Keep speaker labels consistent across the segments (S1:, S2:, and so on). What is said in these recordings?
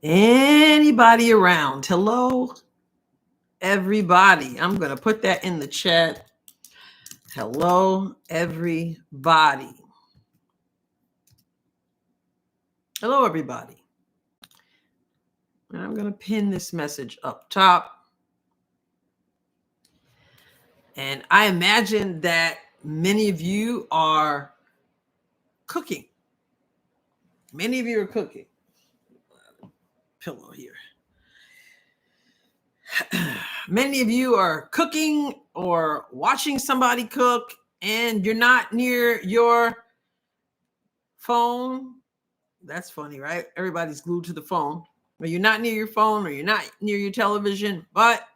S1: Anybody around? Hello, everybody. I'm going to put that in the chat. Hello, everybody. Hello, everybody. And I'm going to pin this message up top. And I imagine that many of you are cooking. Many of you are cooking. Pillow here. Many of you are cooking or watching somebody cook, and you're not near your phone. That's funny, right? Everybody's glued to the phone. Or you're not near your phone or you're not near your television. But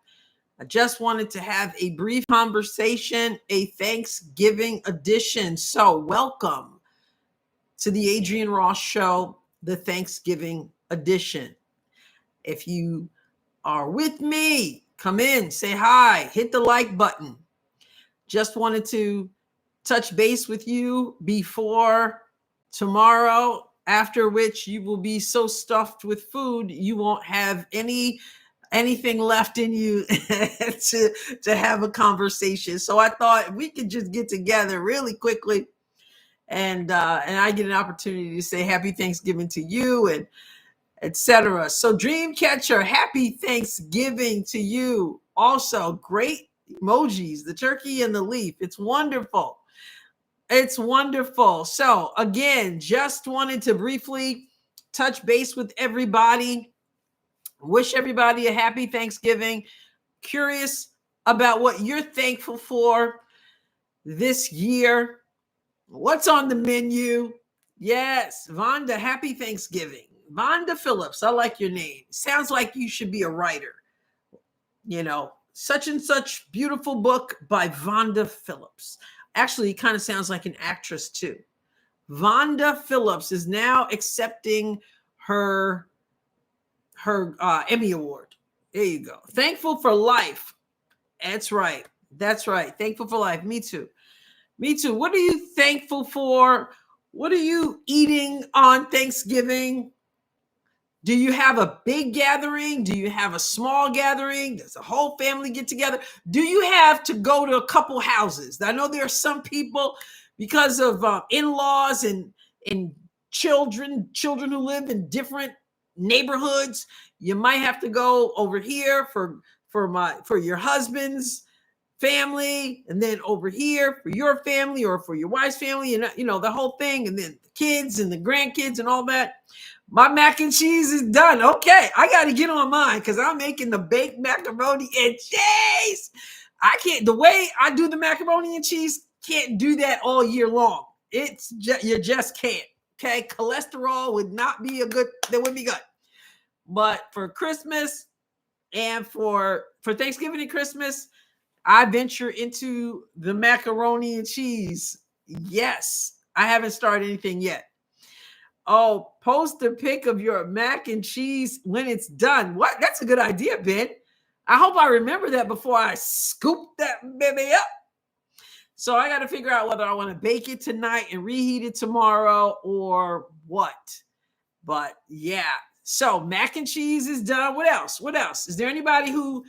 S1: I just wanted to have a brief conversation, a Thanksgiving edition. So welcome to the Adrienne Ross Show, the Thanksgiving edition. If you are with me, come in, say hi, hit the like button. Just wanted to touch base with you before tomorrow, after which you will be so stuffed with food you won't have anything left in you to have a conversation. So I thought we could just get together really quickly, and I get an opportunity to say happy Thanksgiving to you and etc. So Dreamcatcher, happy Thanksgiving to you. Also, great emojis, the turkey and the leaf. It's wonderful. It's wonderful. So again, just wanted to briefly touch base with everybody. Wish everybody a happy Thanksgiving. Curious about what you're thankful for this year. What's on the menu? Yes, Vonda, happy Thanksgiving. Vonda Phillips, I like your name. Sounds like you should be a writer. You know, such and such beautiful book by Vonda Phillips. Actually, it kind of sounds like an actress too. Vonda Phillips is now accepting her Emmy Award. There you go. Thankful for life. That's right. That's right. Thankful for life. Me too. Me too. What are you thankful for? What are you eating on Thanksgiving? Do you have a big gathering? Do you have a small gathering? Does the whole family get together? Do you have to go to a couple houses? I know there are some people, because of in-laws and children who live in different neighborhoods. You might have to go over here for your husband's family, and then over here for your family or for your wife's family, and the whole thing, and then the kids and the grandkids and all that. My mac and cheese is done. Okay, I got to get on mine because I'm making the baked macaroni and cheese. I can't, the way I do the macaroni and cheese, can't do that all year long. You just can't. Okay, cholesterol would not be that would be good. But for Christmas and for Thanksgiving and Christmas, I venture into the macaroni and cheese. Yes, I haven't started anything yet. Oh, post a pic of your mac and cheese when it's done. What? That's a good idea, Ben. I hope I remember that before I scoop that baby up. So I got to figure out whether I want to bake it tonight and reheat it tomorrow or what. But yeah, so mac and cheese is done. What else? What else? Is there anybody who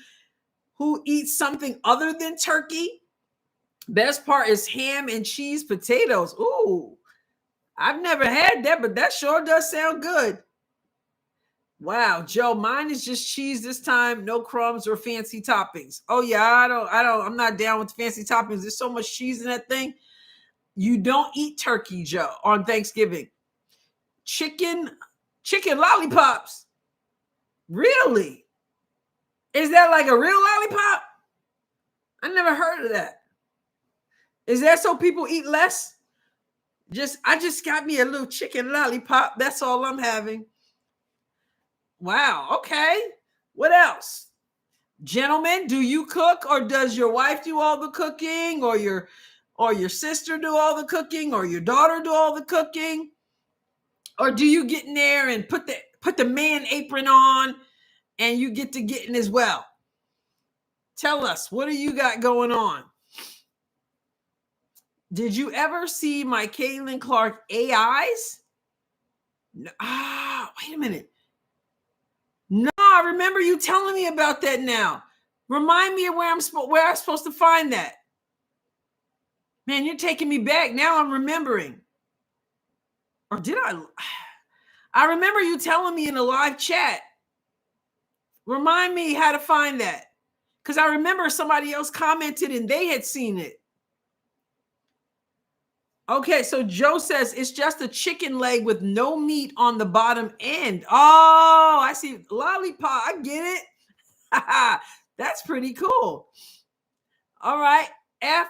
S1: eats something other than turkey? Best part is ham and cheese potatoes. Ooh, I've never had that, but that sure does sound good. Wow, Joe, mine is just cheese this time, no crumbs or fancy toppings. Oh yeah, I'm not down with fancy toppings. There's so much cheese in that thing. You don't eat turkey, Joe, on Thanksgiving. Chicken lollipops. Really? Is that like a real lollipop? I never heard of that. Is that so people eat less? I just got me a little chicken lollipop. That's all I'm having. Wow. Okay. What else? Gentlemen, do you cook, or does your wife do all the cooking, or your sister do all the cooking, or your daughter do all the cooking? Or do you get in there and put the man apron on and you get to get in as well? Tell us, what do you got going on? Did you ever see my Caitlin Clark AIs? Wait a minute. No, I remember you telling me about that now. Remind me of where I'm supposed to find that. Man, you're taking me back. Now I'm remembering. Or did I? I remember you telling me in a live chat. Remind me how to find that. Because I remember somebody else commented and they had seen it. Okay, so Joe says it's just a chicken leg with no meat on the bottom end. Oh, I see. Lollipop. I get it. That's pretty cool. All right. F,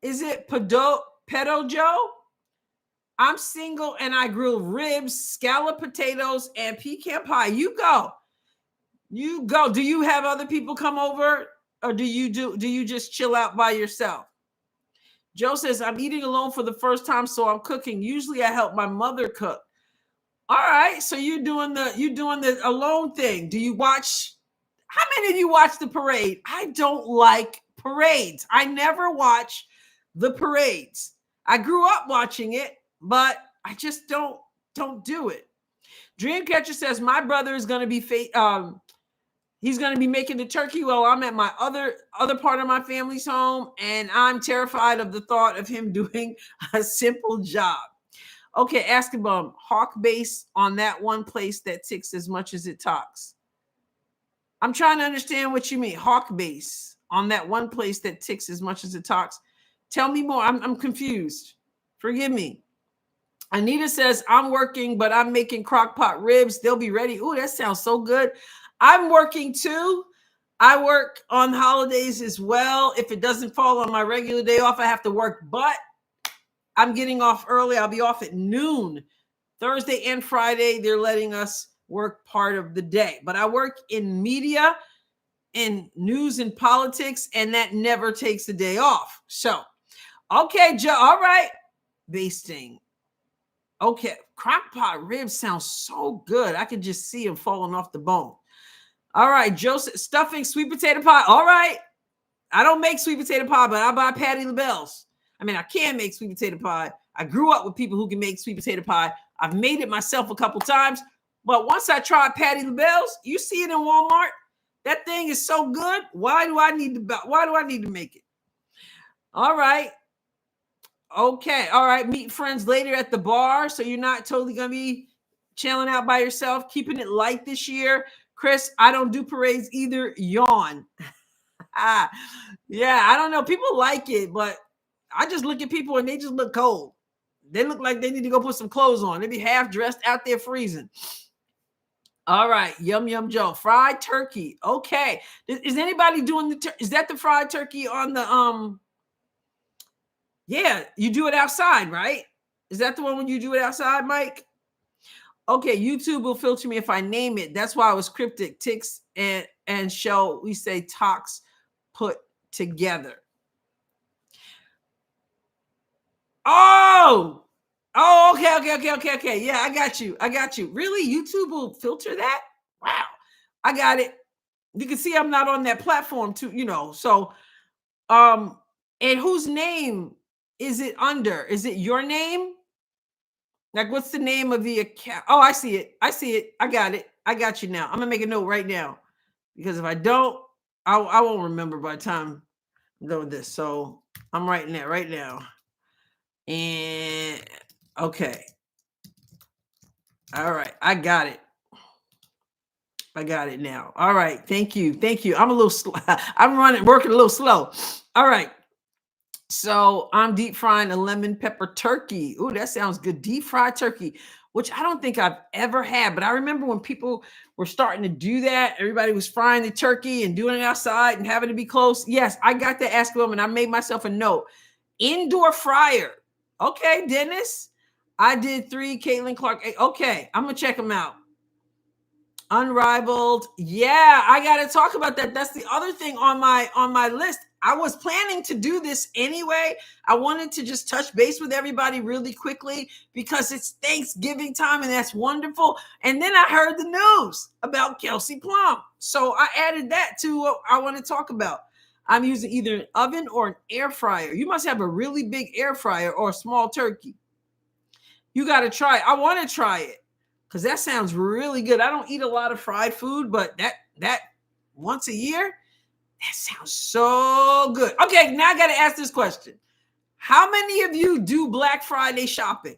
S1: is it Pedo Joe? I'm single and I grill ribs, scallop potatoes, and pecan pie. You go. You go. Do you have other people come over, or do you just chill out by yourself? Joe says, I'm eating alone for the first time, so I'm cooking. Usually I help my mother cook. All right. So you're doing the alone thing. Do you watch? How many of you watch the parade? I don't like parades. I never watch the parades. I grew up watching it, but I just don't do it. Dreamcatcher says my brother is going to be he's going to be making the turkey while I'm at my other part of my family's home, and I'm terrified of the thought of him doing a simple job. Okay, ask about hawk base on that one place that ticks as much as it talks. I'm trying to understand what you mean. Hawk base on that one place that ticks as much as it talks. Tell me more. I'm confused. Forgive me. Anita says, I'm working, but I'm making crock pot ribs. They'll be ready. Ooh, that sounds so good. I'm working too. I work on holidays as well. If it doesn't fall on my regular day off, I have to work, but I'm getting off early. I'll be off at noon. Thursday and Friday, they're letting us work part of the day. But I work in media, in news and politics, and that never takes a day off. So, okay, Joe. All right. Basting. Okay. Crockpot ribs sounds so good. I can just see them falling off the bone. All right. Joseph, stuffing sweet potato pie. All right. I don't make sweet potato pie, but I buy Patti LaBelle's. I mean, I can make sweet potato pie. I grew up with people who can make sweet potato pie. I've made it myself a couple times. But once I tried Patti LaBelle's, you see it in Walmart. That thing is so good. Why do I need to make it? All right. Okay. All right. Meet friends later at the bar. So you're not totally going to be chilling out by yourself, keeping it light this year. Chris, I don't do parades either. Yawn. Yeah, I don't know. People like it, but I just look at people and they just look cold. They look like they need to go put some clothes on. They be half dressed out there freezing. All right, Yum Yum Joe, fried turkey. Okay, is anybody doing is that the fried turkey on the Yeah, you do it outside, right? Is that the one when you do it outside, Mike? Okay, YouTube will filter me if I name it. That's why I was cryptic. Ticks and show, we say talks put together. Oh, okay. Yeah, I got you. Really? YouTube will filter that? Wow. I got it. You can see I'm not on that platform too, So, and whose name is it under? Is it your name? Like, what's the name of the account? Oh, I see it. I got it. I got you now. I'm gonna make a note right now, because if I don't, I won't remember by the time I'm done with this. So I'm writing that right now. And okay. All right. I got it. I got it now. All right. Thank you. I'm a little slow. I'm working a little slow. All right. So I'm deep frying a lemon pepper turkey. Ooh, that sounds good. Deep fried turkey, which I don't think I've ever had. But I remember when people were starting to do that, everybody was frying the turkey and doing it outside and having to be close. Yes, I got to ask them, and I made myself a note. Indoor fryer. Okay, Dennis. I did 3. Caitlin Clark. Okay, I'm going to check them out. Unrivaled. Yeah, I got to talk about that. That's the other thing on my list. I was planning to do this anyway. I wanted to just touch base with everybody really quickly because it's Thanksgiving time, and that's wonderful. And then I heard the news about Kelsey Plum. So I added that to what I want to talk about. I'm using either an oven or an air fryer. You must have a really big air fryer or a small turkey. You got to try it. I want to try it. because that sounds really good. I don't eat a lot of fried food, but that once a year, that sounds so good. Okay, now I got to ask this question. How many of you do Black Friday shopping?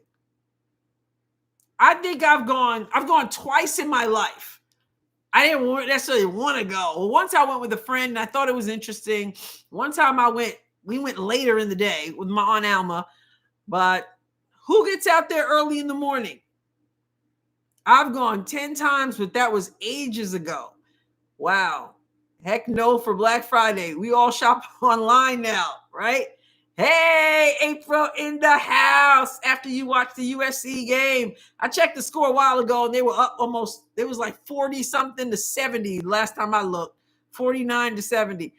S1: I think I've gone twice in my life. I didn't necessarily want to go. Well, once I went with a friend and I thought it was interesting. One time we went later in the day with my Aunt Alma, but who gets out there early in the morning? I've gone 10 times, but that was ages ago. Wow. Heck no for Black Friday. We all shop online now, right? Hey, April in the house after you watched the USC game. I checked the score a while ago and they were up almost, it was like 40 something to 70 last time I looked, 49 to 70.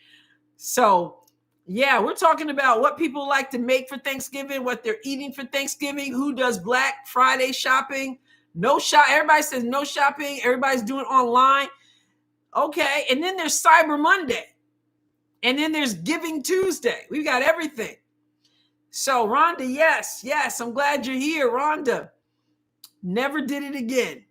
S1: So, yeah, we're talking about what people like to make for Thanksgiving, what they're eating for Thanksgiving, who does Black Friday shopping. No shop. Everybody says no shopping. Everybody's doing online. Okay. And then there's Cyber Monday. And then there's Giving Tuesday. We've got everything. So, Rhonda, yes. I'm glad you're here, Rhonda. Never did it again.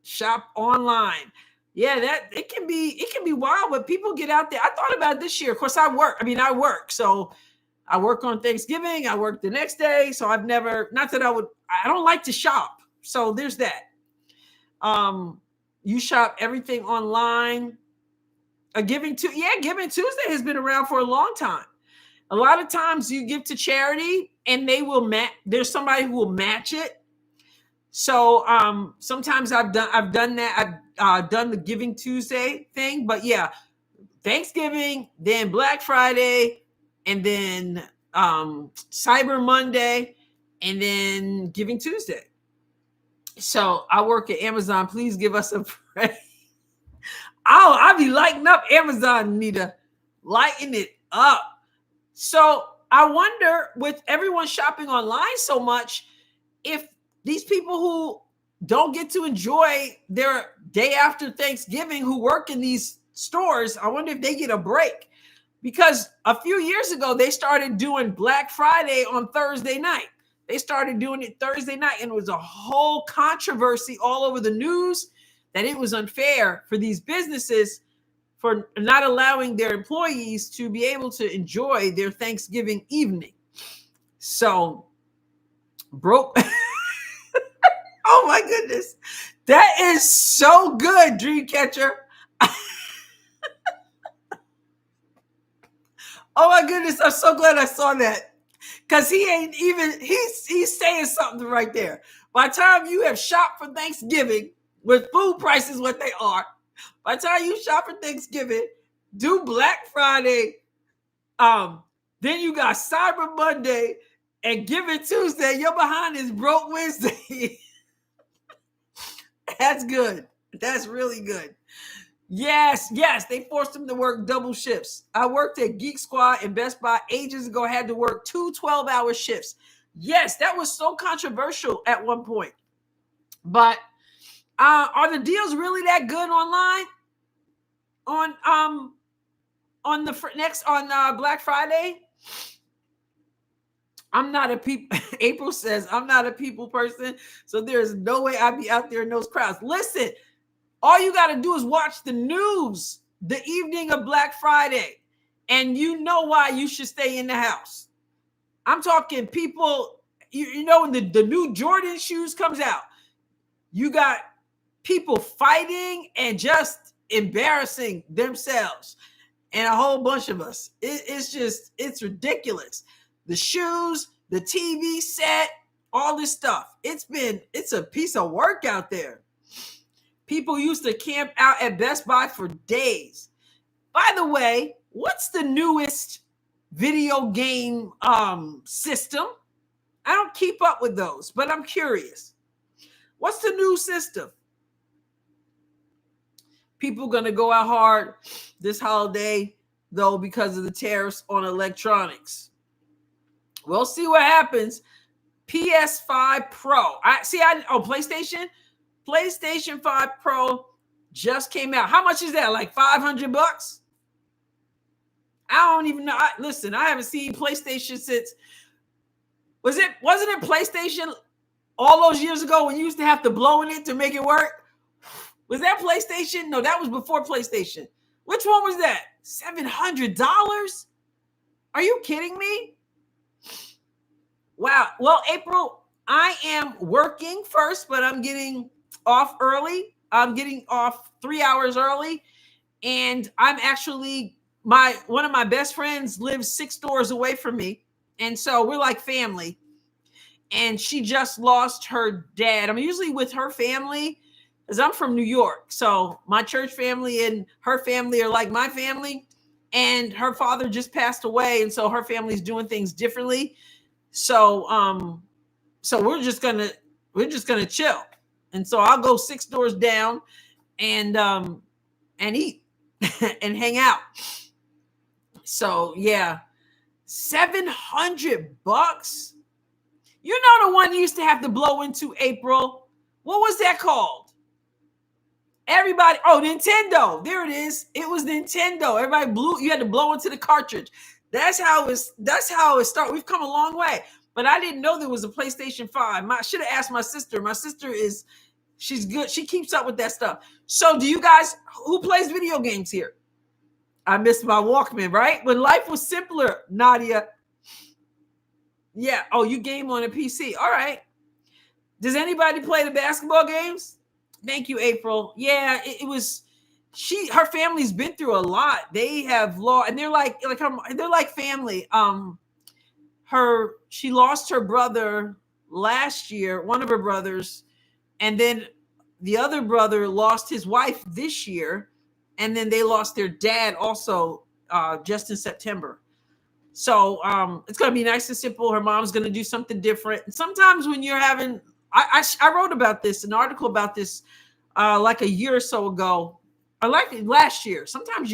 S1: Shop online. Yeah, that it can be wild, but people get out there. I thought about it this year. Of course, I work. So I work on Thanksgiving. I work the next day. So I don't like to shop. So there's that. You shop everything online. Giving Tuesday has been around for a long time. A lot of times you give to charity and they will there's somebody who will match it. So sometimes I've done that. I've done the Giving Tuesday thing, but yeah, Thanksgiving, then Black Friday, and then Cyber Monday, and then Giving Tuesday. So I work at Amazon. Please give us a praise. I'll be lighting up Amazon, Nita. Lighting it up. So I wonder, with everyone shopping online so much, if these people who don't get to enjoy their day after Thanksgiving, who work in these stores, I wonder if they get a break. Because a few years ago, they started doing Black Friday on Thursday night. They started doing it Thursday night, and it was a whole controversy all over the news that it was unfair for these businesses for not allowing their employees to be able to enjoy their Thanksgiving evening. So, broke. Oh my goodness. That is so good, Dreamcatcher. Oh my goodness. I'm so glad I saw that. Because he's saying something right there. By the time you have shopped for Thanksgiving, with food prices what they are, by the time you shop for Thanksgiving, do Black Friday, then you got Cyber Monday and Giving Tuesday. You're behind is broke Wednesday. That's good. That's really good. Yes. They forced him to work double shifts. I worked at Geek Squad and Best Buy ages ago. I had to work 2 12-hour shifts. Yes, that was so controversial at one point. But are the deals really that good online? On Black Friday? I'm not a people. April says I'm not a people person, so there's no way I'd be out there in those crowds. Listen, all you got to do is watch the news the evening of Black Friday, and you know why you should stay in the house. I'm talking people. You know when the new Jordan shoes comes out, you got people fighting and just embarrassing themselves, and a whole bunch of us. It's ridiculous. The shoes, the TV set, all this stuff. It's a piece of work out there. People used to camp out at Best Buy for days. By the way, what's the newest video game system? I don't keep up with those, but I'm curious. What's the new system? People going to go out hard this holiday, though, because of the tariffs on electronics. We'll see what happens. PS5 Pro. PlayStation? PlayStation 5 Pro just came out. How much is that? Like $500? I don't even know. Listen, I haven't seen PlayStation since. Wasn't it PlayStation all those years ago when you used to have to blow in it to make it work. Was that PlayStation? No, that was before PlayStation. Which one was that? $700? Are you kidding me? Wow. Well, April, I am working first, but I'm getting off early. I'm getting off 3 hours early. And I'm actually, one of my best friends lives 6 doors away from me. And so we're like family. And she just lost her dad. I'm usually with her family because I'm from New York. So my church family and her family are like my family. And her father just passed away. And so her family's doing things differently. So we're just gonna chill. And so I'll go 6 doors down and eat and hang out. So yeah, $700. You know the one you used to have to blow into, April. What was that called? Everybody, Nintendo. There it is. It was Nintendo. Everybody you had to blow into the cartridge. That's how it started. We've come a long way. But I didn't know there was a PlayStation 5. I should have asked my sister. My sister she's good. She keeps up with that stuff. So do you guys, who plays video games here? I missed my Walkman, right? When life was simpler, Nadia. Yeah. Oh, you game on a PC. All right. Does anybody play the basketball games? Thank you, April. Yeah, it was. Her family's been through a lot. They have lost, and they're like family. She lost her brother last year, one of her brothers, and then the other brother lost his wife this year, and then they lost their dad also just in September. So it's going to be nice and simple. Her mom's going to do something different. And sometimes when you're having, I wrote about this, an article about this like a year or so ago, or like last year. Sometimes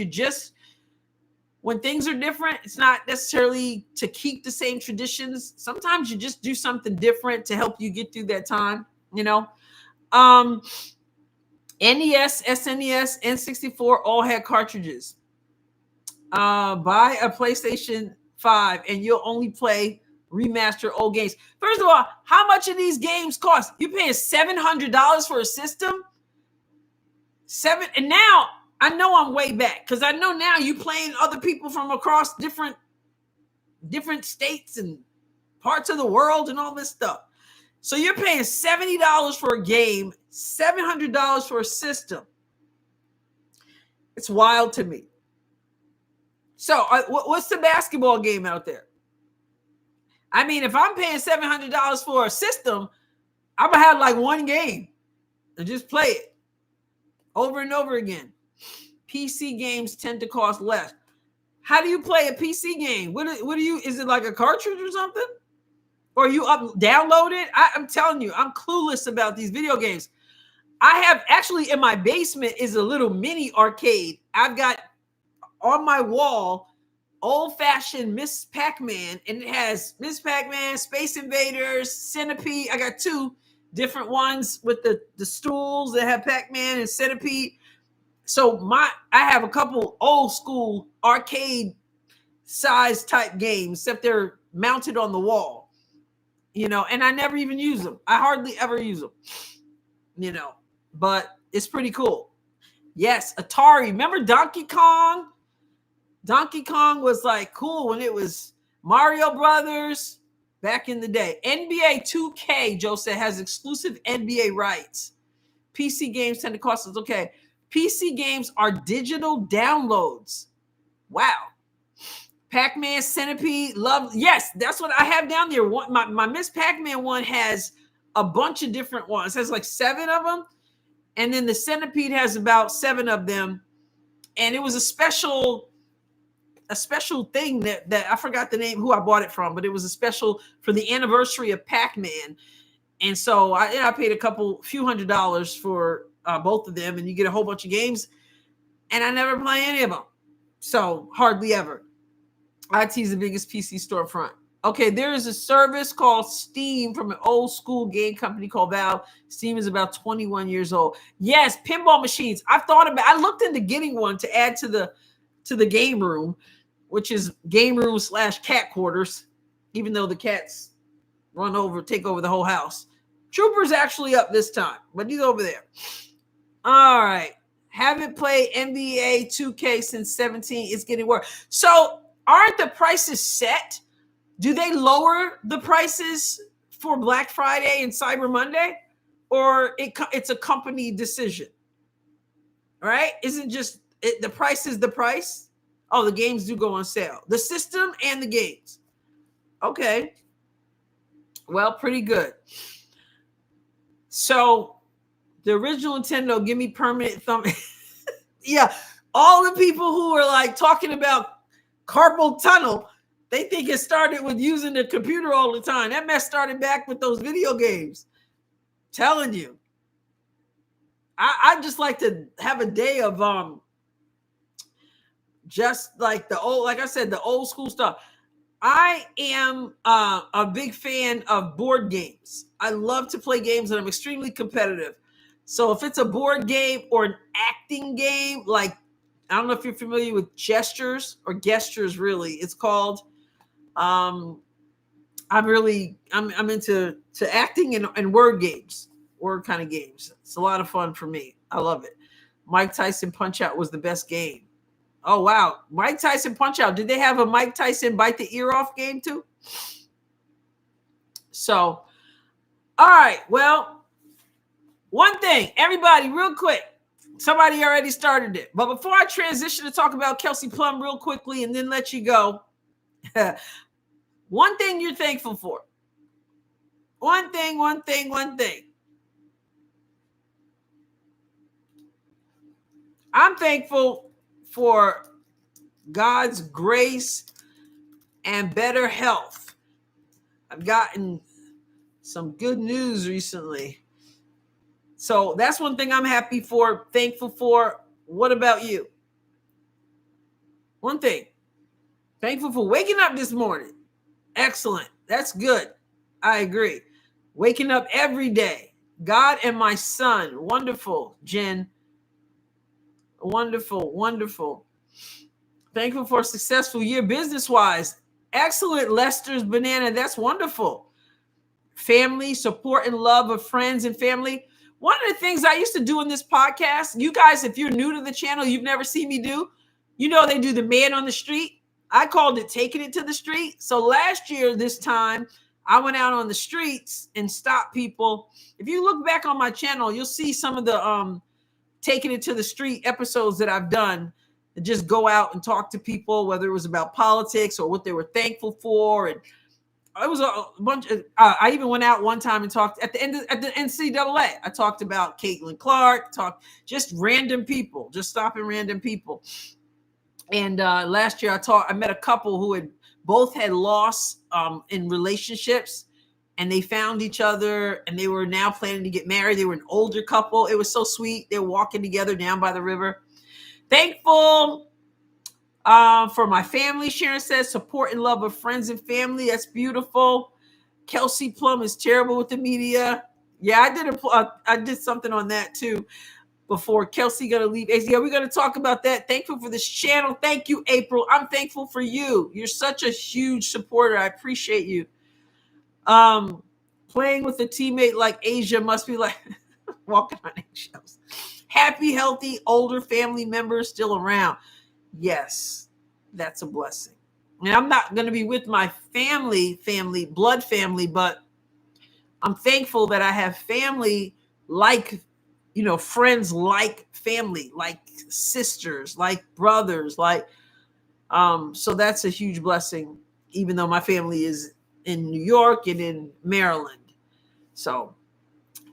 S1: when things are different, it's not necessarily to keep the same traditions. Sometimes you just do something different to help you get through that time, you know. NES, SNES, N64 all had cartridges. Buy a PlayStation 5 and you'll only play remaster old games. First of all, how much of these games cost? You're paying $700 for a system? And now I know I'm way back because I know now you playing other people from across different states and parts of the world and all this stuff. So you're paying $70 for a game, $700 for a system. It's wild to me. So what's the basketball game out there? I mean, if I'm paying $700 for a system, I'm going to have like one game and just play it over and over again. PC games tend to cost less. How do you play a PC game? What do you, is it like a cartridge or something? Or you download it? I'm telling you, I'm clueless about these video games. I have actually in my basement is a little mini arcade. I've got on my wall old-fashioned Miss Pac-Man, and it has Miss Pac-Man, Space Invaders, Centipede. I got 2 different ones with the stools that have Pac-Man and Centipede. So I have a couple old school arcade size type games, except they're mounted on the wall, you know, and I never even use them. I hardly ever use them, you know, but it's pretty cool. Yes, Atari. Remember Donkey Kong? Donkey Kong was like cool when it was Mario Brothers back in the day. NBA 2K, Joe said, has exclusive NBA rights. PC games tend to cost us. Okay. PC games are digital downloads. Wow. Pac-Man, Centipede, love. Yes, that's what I have down there. My Miss Pac-Man one has a bunch of different ones. It has like 7 of them. And then the Centipede has about 7 of them. And it was a special thing that I forgot the name, who I bought it from, but it was a special for the anniversary of Pac-Man. And so I paid a few $100s for both of them, and you get a whole bunch of games, and I never play any of them. So hardly ever. IT's the biggest PC storefront. Okay, there is a service called Steam from an old school game company called Valve. Steam is about 21 years old. Yes, pinball machines. I looked into getting one to add to the game room, which is game room / cat quarters, even though the cats take over the whole house. Trooper's actually up this time, but he's over there. All right. Haven't played NBA 2K since 17. It's getting worse. So aren't the prices set? Do they lower the prices for Black Friday and Cyber Monday? Or it's a company decision? Right? Isn't just the price is the price? Oh, the games do go on sale. The system and the games. Okay. Well, pretty good. So the original Nintendo, give me permanent thumb. Yeah. All the people who are like talking about carpal tunnel, they think it started with using the computer all the time. That mess started back with those video games. Telling you. I just like to have a day of just like the old, like I said, the old school stuff. I am a big fan of board games. I love to play games and I'm extremely competitive. So if it's a board game or an acting game, like, I don't know if you're familiar with Gestures or Gestures, really. It's called, I'm into acting and word games, word kind of games. It's a lot of fun for me. I love it. Mike Tyson Punch Out was the best game. Oh, wow. Mike Tyson Punch Out. Did they have a Mike Tyson Bite the Ear Off game too? So, all right. Well, one thing, everybody, real quick. Somebody already started it. But before I transition to talk about Kelsey Plum real quickly and then let you go, one thing you're thankful for. One thing. I'm thankful for God's grace and better health. I've gotten some good news recently. So that's one thing I'm happy for, thankful for. What about you? One thing. Thankful for waking up this morning. Excellent. That's good. I agree. Waking up every day. God and my son. Wonderful, Jen. Wonderful. Thankful for a successful year business-wise. Excellent, Lester's Banana. That's wonderful. Family, support, and love of friends and family. One of the things I used to do in this podcast, you guys, if you're new to the channel, you've never seen me do, you know they do the man on the street. I called it taking it to the street. So last year, this time, I went out on the streets and stopped people. If you look back on my channel, you'll see some of the taking it to the street episodes that I've done. And just go out and talk to people, whether it was about politics or what they were thankful for. And it was a bunch of, I even went out one time and talked at the NCAA. I talked about Caitlin Clark, just random people, just stopping random people. And last year I met a couple who both had lost in relationships, and they found each other and they were now planning to get married. They were an older couple. It was so sweet. They were walking together down by the river. Thankful for my family, Sharon says, support and love of friends and family. That's beautiful. Kelsey Plum is terrible with the media. Yeah, I did something on that too before. Kelsey gonna leave. Yeah, we're gonna talk about that. Thankful for this channel. Thank you, April. I'm thankful for you. You're such a huge supporter. I appreciate you. Playing with a teammate like Asia must be like walking on eggshells. Happy, healthy, older family members still around. Yes, that's a blessing. And I'm not going to be with my family, blood family, but I'm thankful that I have family like, friends like family, like sisters, like brothers, like, so that's a huge blessing, even though my family is in New York and in Maryland. So,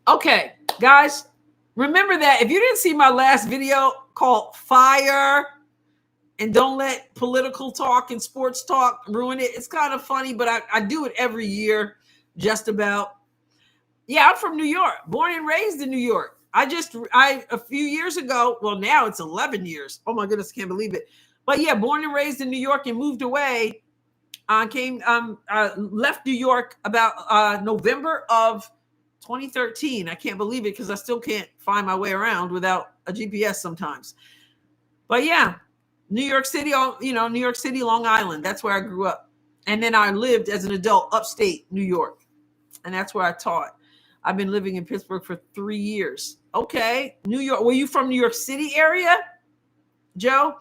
S1: okay, guys, remember that if you didn't see my last video called Fire, and don't let political talk and sports talk ruin it. It's kind of funny, but I do it every year, just about. Yeah, I'm from New York, born and raised in New York. A few years ago, well, now it's 11 years. Oh my goodness, can't believe it. But yeah, born and raised in New York and moved away. Left New York about November of 2013. I can't believe it because I still can't find my way around without a GPS sometimes. But yeah. New York City, New York City, Long Island. That's where I grew up. And then I lived as an adult upstate New York. And that's where I taught. I've been living in Pittsburgh for 3 years. Okay. New York. Were you from New York City area, Joe?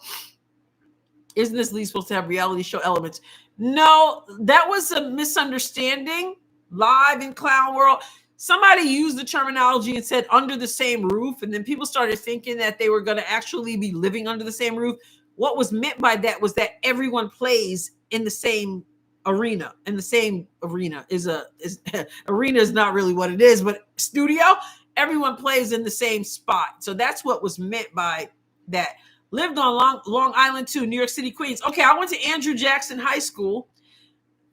S1: Isn't this league supposed to have reality show elements? No, that was a misunderstanding. Live in Clown World. Somebody used the terminology and said under the same roof, and then people started thinking that they were going to actually be living under the same roof. What was meant by that was that everyone plays in the same arena, and the same arena is arena is not really what it is, but studio, everyone plays in the same spot. So that's what was meant by that. Lived on Long Island too, New York City, Queens. Okay, I went to Andrew Jackson High School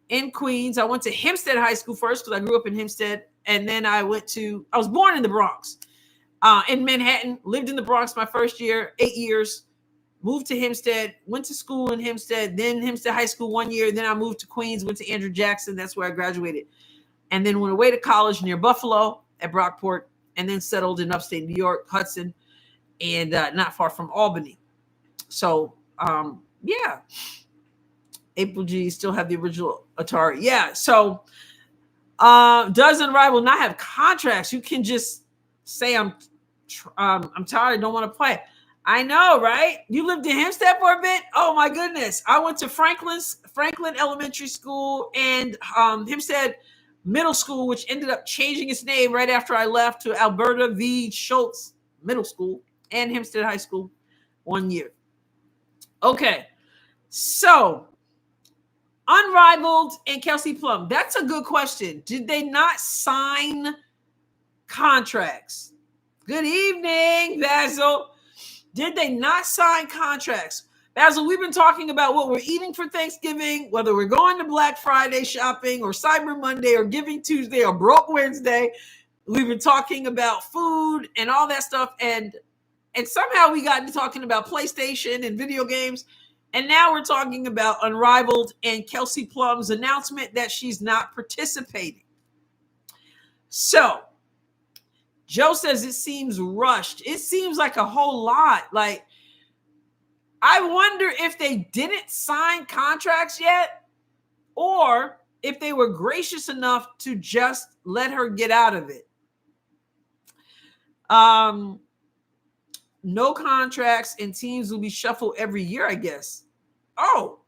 S1: in Queens. I went to Hempstead High School first because I grew up in Hempstead. And then I was born in the Bronx, in Manhattan, lived in the Bronx my first year, 8 years, moved to Hempstead, went to school in Hempstead, then Hempstead High School 1 year. Then I moved to Queens, went to Andrew Jackson. That's where I graduated. And then went away to college near Buffalo at Brockport, and then settled in upstate New York, Hudson, and not far from Albany. So, yeah. April G still have the original Atari. Yeah. So, does Unrivaled not have contracts? You can just say, I'm tired, don't want to play. I know, right? You lived in Hempstead for a bit? Oh my goodness. I went to Franklin Elementary School and Hempstead Middle School, which ended up changing its name right after I left to Alberta V. Schultz Middle School, and Hempstead High School 1 year. Okay, so Unrivaled and Kelsey Plum. That's a good question. Did they not sign contracts? Good evening, Basil. Did they not sign contracts? Basil, we've been talking about what we're eating for Thanksgiving, whether we're going to Black Friday shopping or Cyber Monday or Giving Tuesday or Broke Wednesday. We've been talking about food and all that stuff. And somehow we got into talking about PlayStation and video games. And now we're talking about Unrivaled and Kelsey Plum's announcement that she's not participating. So, Joe says it seems rushed. It seems like a whole lot. Like, I wonder if they didn't sign contracts yet, or if they were gracious enough to just let her get out of it. No contracts, and teams will be shuffled every year, I guess. Oh,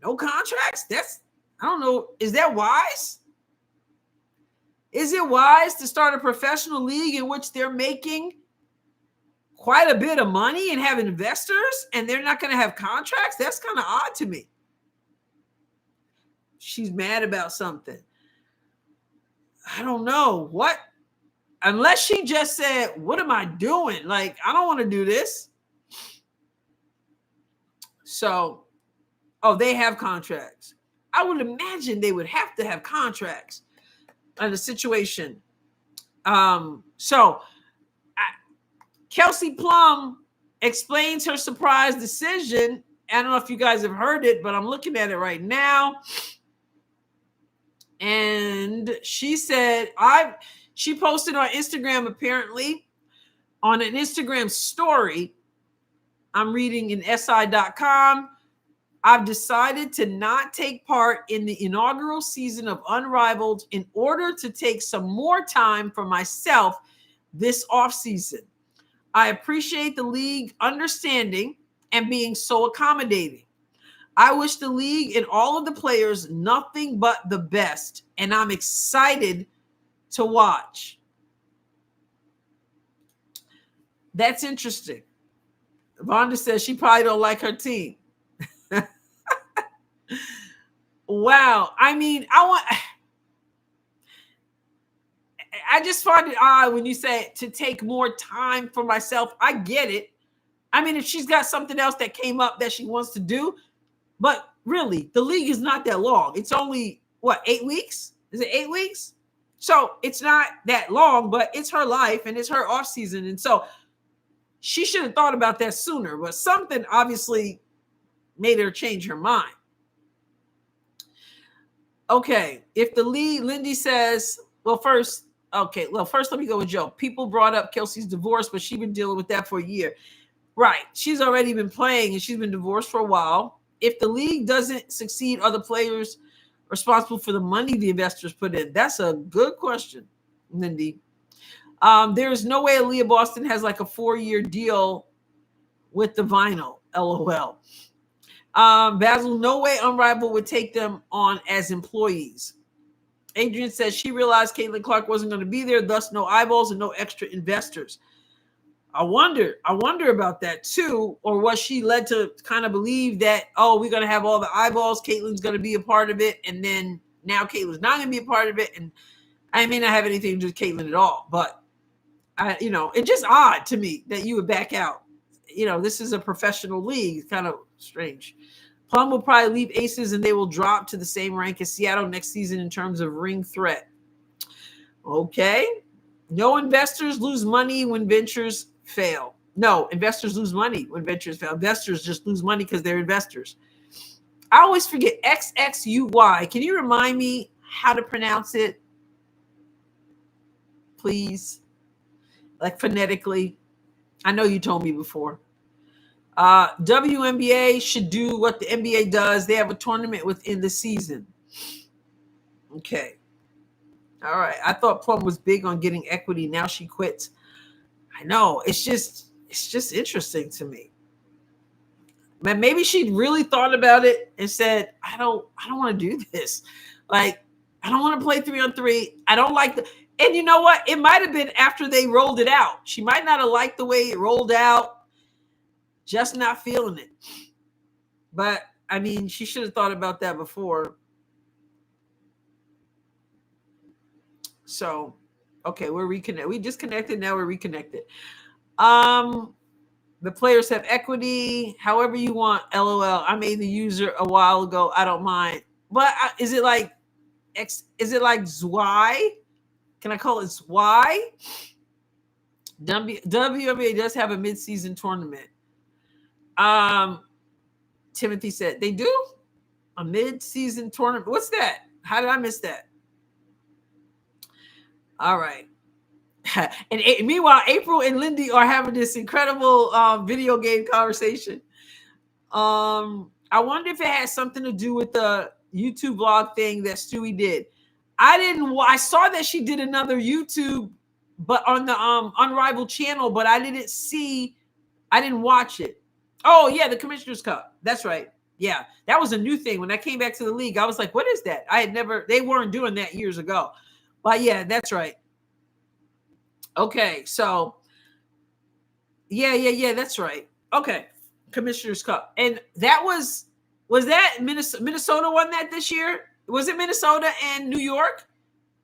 S1: no contracts? I don't know. Is that wise? Is it wise to start a professional league in which they're making quite a bit of money and have investors, and they're not going to have contracts? That's kind of odd to me. She's mad about something. I don't know. What? Unless she just said, what am I doing? Like, I don't want to do this. So, they have contracts. I would imagine they would have to have contracts in a situation. Kelsey Plum explains her surprise decision. I don't know if you guys have heard it, but I'm looking at it right now. And she said, she posted on Instagram, apparently, on an Instagram story. I'm reading in SI.com. I've decided to not take part in the inaugural season of Unrivaled in order to take some more time for myself this offseason. I appreciate the league understanding and being so accommodating. I wish the league and all of the players nothing but the best, and I'm excited to watch. That's interesting. Vonda says she probably don't like her team. Wow. I mean, I just find it odd when you say to take more time for myself. I get it. I mean, if she's got something else that came up that she wants to do, but really, the league is not that long. It's only, 8 weeks? Is it 8 weeks? So it's not that long, but it's her life and it's her off season. And so she should have thought about that sooner, but something obviously made her change her mind. Okay, if the league, Lindy says, first let me go with Joe. People brought up Kelsey's divorce, but she's been dealing with that for a year. Right, she's already been playing and she's been divorced for a while. If the league doesn't succeed, are the players responsible for the money the investors put in? That's a good question. Lindy. There's no way Aaliyah Boston has like a 4-year deal with the vinyl. LOL. Basil, no way Unrivaled would take them on as employees. Adrienne says she realized Caitlin Clark wasn't going to be there, thus no eyeballs and no extra investors. I wonder about that too. Or was she led to kind of believe that, oh, we're going to have all the eyeballs, Caitlin's going to be a part of it, and then now Caitlin's not going to be a part of it, and I may not have anything to do with Caitlin at all, but it's just odd to me that you would back out. This is a professional league. It's kind of strange. Plum will probably leave Aces and they will drop to the same rank as Seattle next season in terms of ring threat. Okay. No investors lose money when ventures fail. No, investors lose money when ventures fail. Investors just lose money because they're investors. I always forget XXUY. Can you remind me how to pronounce it? Please. Like phonetically. I know you told me before. WNBA should do what the NBA does. They have a tournament within the season. Okay. All right. I thought Plum was big on getting equity. Now she quits. I know. It's just interesting to me. Man, maybe she really thought about it and said, I don't want to do this. Like, I don't want to play 3-on-3. I don't like the. And you know what? It might have been after they rolled it out. She might not have liked the way it rolled out. Just not feeling it. But, I mean, she should have thought about that before. So, okay, we're reconnected. We disconnected. Now we're reconnected. The players have equity. However you want. LOL. I made the user a while ago. I don't mind. But is it like Zwei? Can I call it Zwei? WNBA does have a mid-season tournament. Timothy said, they do? A mid-season tournament? What's that? How did I miss that? All right. And meanwhile, April and Lindy are having this incredible video game conversation. I wonder if it has something to do with the YouTube vlog thing that Stewie did. I saw that she did another YouTube, but on the Unrivaled channel, but I didn't watch it. Oh yeah, the Commissioner's Cup. That's right. Yeah, that was a new thing. When I came back to the league, I was like, what is that? They weren't doing that years ago. But yeah, that's right. Okay, so yeah, that's right. Okay, Commissioner's Cup. And that was that Minnesota won that this year? Was it Minnesota and New York?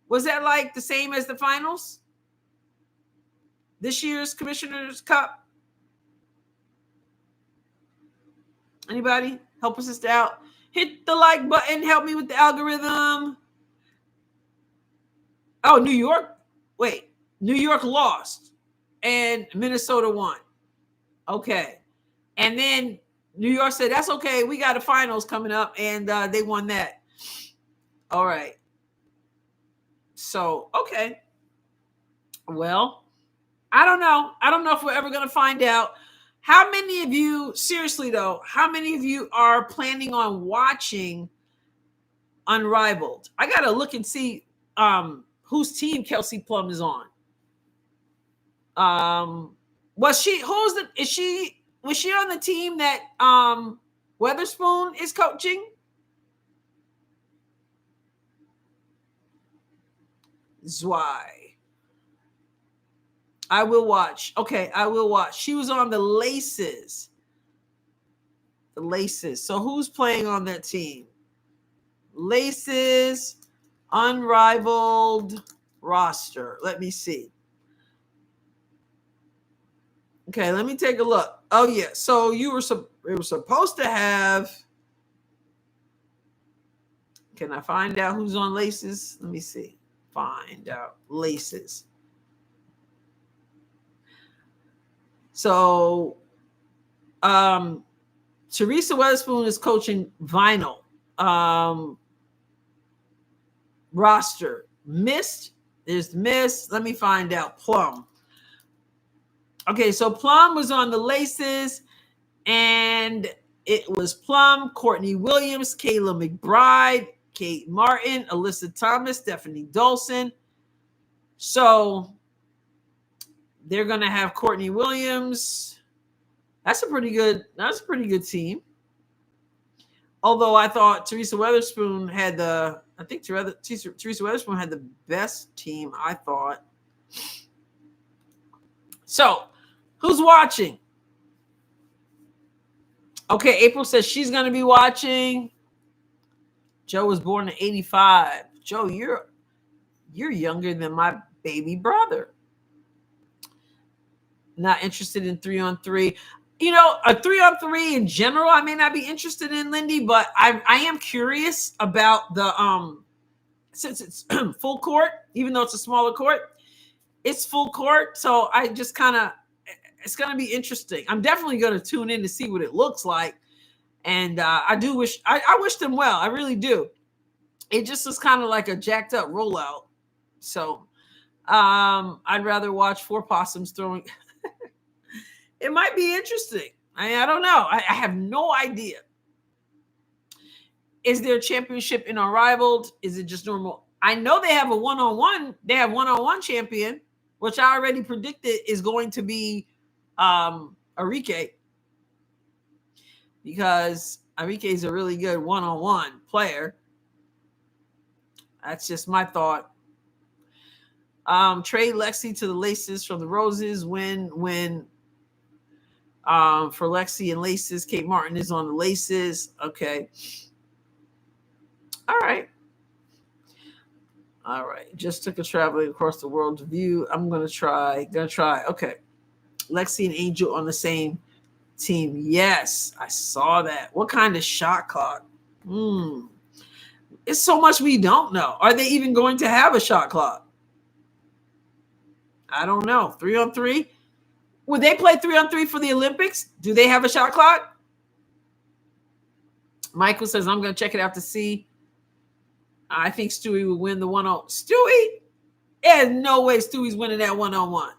S1: Was that like the same as the finals? This year's Commissioner's Cup? Anybody? Help us out. Hit the like button. Help me with the algorithm. Oh, New York. Wait. New York lost and Minnesota won. Okay. And then New York said, that's okay. We got the finals coming up, and they won that. All right. So, okay. Well, I don't know. I don't know if we're ever going to find out. How many of you, seriously though, how many of you are planning on watching Unrivaled? I got to look and see whose team Kelsey Plum is on. Was she on the team that Weatherspoon is coaching? Zwei. I will watch. Okay, I will watch. She was on the Laces. The Laces. So who's playing on that team? Laces, Unrivaled roster. Let me see. Okay, let me take a look. Oh, yeah. So we were supposed to have. Can I find out who's on Laces? Let me see. Find out Laces. So, Teresa Weatherspoon is coaching Vinyl. Roster. Mist. There's Mist. Let me find out. Plum. Okay, so Plum was on the Laces, and it was Plum, Courtney Williams, Kayla McBride, Kate Martin, Alyssa Thomas, Stephanie Dolson, So they're going to have Courtney Williams. That's a pretty good team. Although I thought Teresa Weatherspoon had Teresa Weatherspoon had the best team, I thought. So, who's watching? Okay, April says she's going to be watching. Joe was born in 85. Joe, you're younger than my baby brother. Not interested in 3-on-3. You know, a 3-on-3 in general, I may not be interested in, Lindy, but I am curious about the since it's full court, even though it's a smaller court, it's full court. So I just it's going to be interesting. I'm definitely going to tune in to see what it looks like. And I wish them well. I really do. It just was kind of like a jacked up rollout. So I'd rather watch four possums throwing. It might be interesting. I don't know. I have no idea. Is there a championship in Unrivaled? Is it just normal? I know they have a one-on-one. They have one-on-one champion, which I already predicted is going to be Arike, because Arike is a really good one-on-one player. That's just my thought. Trade Lexi to the Laces from the Roses. When for Lexi and Laces, Kate Martin is on the Laces. Okay. All right. Just took a traveling across the world to view. I'm gonna try. Okay. Lexi and Angel on the same team. Yes, I saw that. What kind of shot clock? It's so much we don't know. Are they even going to have a shot clock? I don't know. 3-on-3? Would they play 3-on-3 for the Olympics? Do they have a shot clock? Michael says, I'm going to check it out to see. I think Stewie will win the 1-on. Stewie? There's no way Stewie's winning that 1-on-1.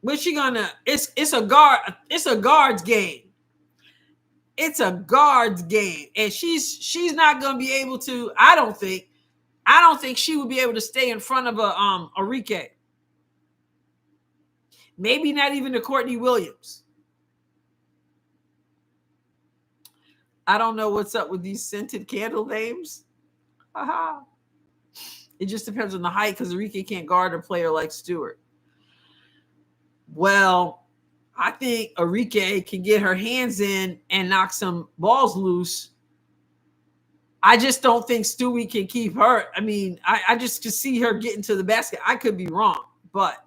S1: What's she gonna? It's a guard. It's a guards game. It's a guards game, and she's not gonna be able to. I don't think she would be able to stay in front of a Arike. Maybe not even a Courtney Williams. I don't know what's up with these scented candle names. Haha. It just depends on the height, because Arike can't guard a player like Stewart. Well, I think Arike can get her hands in and knock some balls loose. I just don't think Stewie can keep her. I mean, I just could see her getting to the basket. I could be wrong, but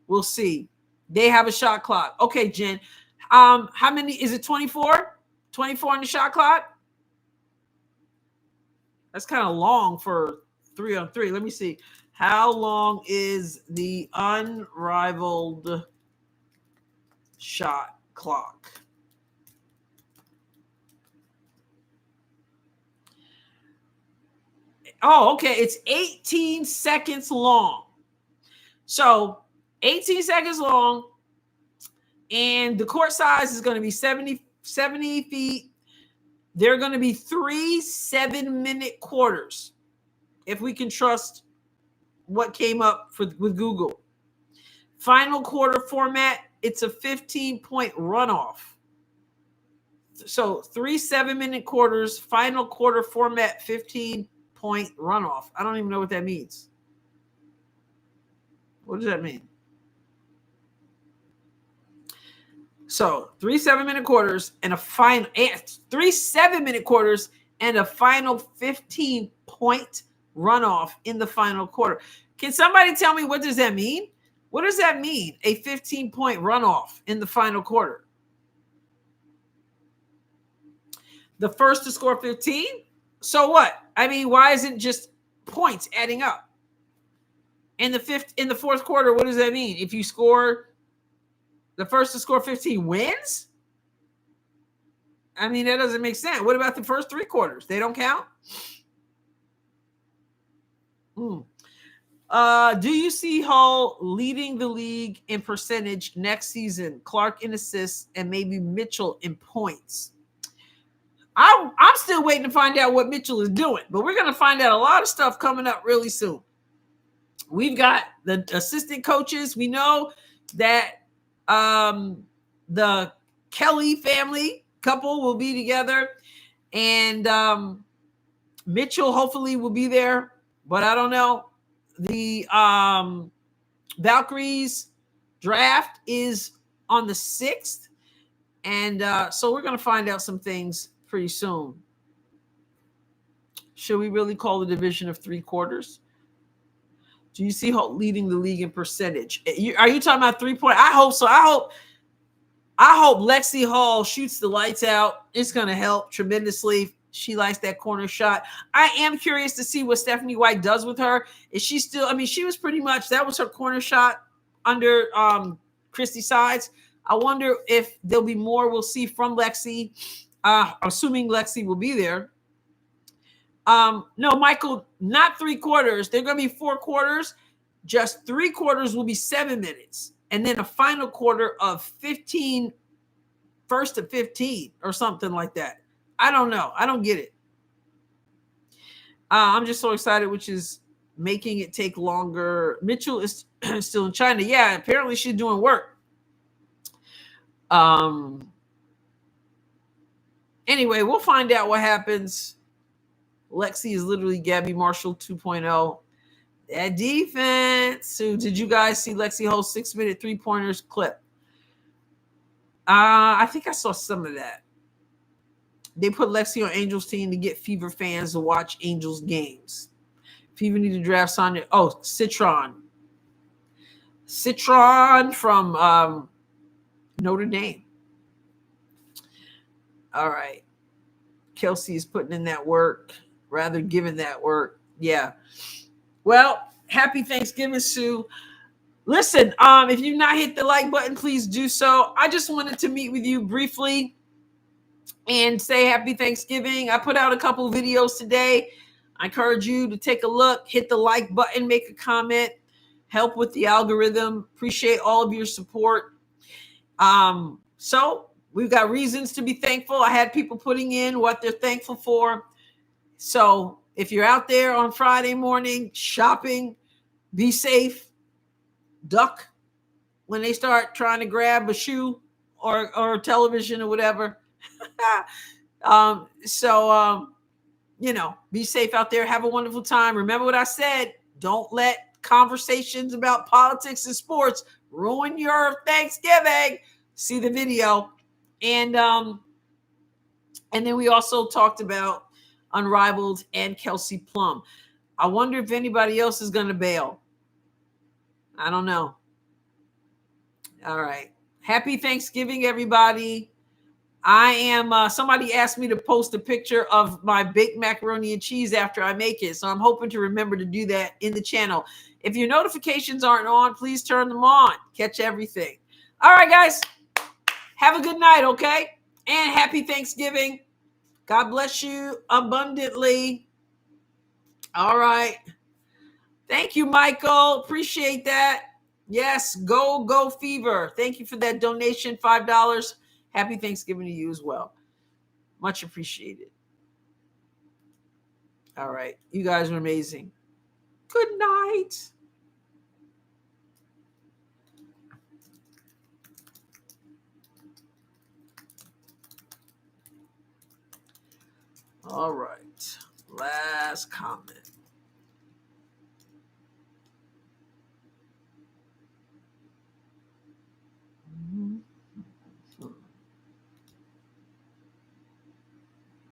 S1: we'll see. They have a shot clock. Okay, Jen. How many? Is it 24? 24 on the shot clock? That's kind of long for 3-on-3. Let me see. How long is the Unrivaled shot clock? Oh, okay. It's 18 seconds long. So 18 seconds long. And the court size is going to be 70 feet. There are going to be 3 7-minute quarters, if we can trust what came up with Google. Final quarter format, it's a 15-point runoff. So 3 7-minute quarters, final quarter format, 15-point runoff. I don't even know what that means. What does that mean? So 3 7-minute quarters and a final 3 7-minute quarters and a final 15-point runoff in the final quarter. Can somebody tell me, what does that mean? What does that mean? A 15-point runoff in the final quarter. The first to score 15? So what? I mean, why isn't just points adding up? In the fourth quarter, what does that mean? If you score, the first to score 15 wins? I mean, that doesn't make sense. What about the first 3 quarters? They don't count? Do you see Hull leading the league in percentage next season? Clark in assists and maybe Mitchell in points. I'm still waiting to find out what Mitchell is doing, but we're going to find out a lot of stuff coming up really soon. We've got the assistant coaches. We know that the Kelly family couple will be together, and Mitchell hopefully will be there, but I don't know. The Valkyries draft is on the 6th, and so we're going to find out some things pretty soon. Should we really call the division of 3/4? Do you see Holt leading the league in percentage? Are you talking about 3-point? I hope so. I hope Lexi Hall shoots the lights out. It's going to help tremendously. She likes that corner shot. I am curious to see what Stephanie White does with her. Is she still? I mean, she was pretty much, that was her corner shot under Christy Sides. I wonder if there'll be more we'll see from Lexi, assuming Lexi will be there. No, Michael, not 3/4. They're going to be 4 quarters. Just 3 quarters will be 7 minutes. And then a final quarter of 15, first to 15 or something like that. I don't know. I don't get it. I'm just so excited, which is making it take longer. Mitchell is still in China. Yeah, apparently she's doing work. Anyway, we'll find out what happens. Lexi is literally Gabby Marshall 2.0. That defense. So did you guys see Lexi Holt's 6-minute 3-pointers clip? I think I saw some of that. They put Lexi on Angels team to get Fever fans to watch Angels games. Fever need to draft Sonya. Oh, Citron. Citron from Notre Dame. All right. Kelsey is putting in that work, rather giving that work. Yeah. Well, happy Thanksgiving, Sue. Listen, if you've not hit the like button, please do so. I just wanted to meet with you briefly and say happy Thanksgiving. I put out a couple videos today. I encourage you to take a look, hit the like button, make a comment, help with the algorithm. Appreciate all of your support. So we've got reasons to be thankful. I had people putting in what they're thankful for. So if you're out there on Friday morning shopping, be safe. Duck when they start trying to grab a shoe or a television or whatever. Be safe out there. Have a wonderful time. Remember what I said. Don't let conversations about politics and sports ruin your Thanksgiving. See the video. And then we also talked about Unrivaled and Kelsey Plum. I wonder if anybody else is going to bail. I don't know. All right. Happy Thanksgiving, everybody. I am, somebody asked me to post a picture of my baked macaroni and cheese after I make it. So I'm hoping to remember to do that in the channel. If your notifications aren't on, please turn them on. Catch everything. All right, guys. Have a good night, okay? And happy Thanksgiving. God bless you abundantly. All right. Thank you, Michael. Appreciate that. Yes, go Fever. Thank you for that donation, $5. Happy Thanksgiving to you as well. Much appreciated. All right. You guys are amazing. Good night. All right. Last comment.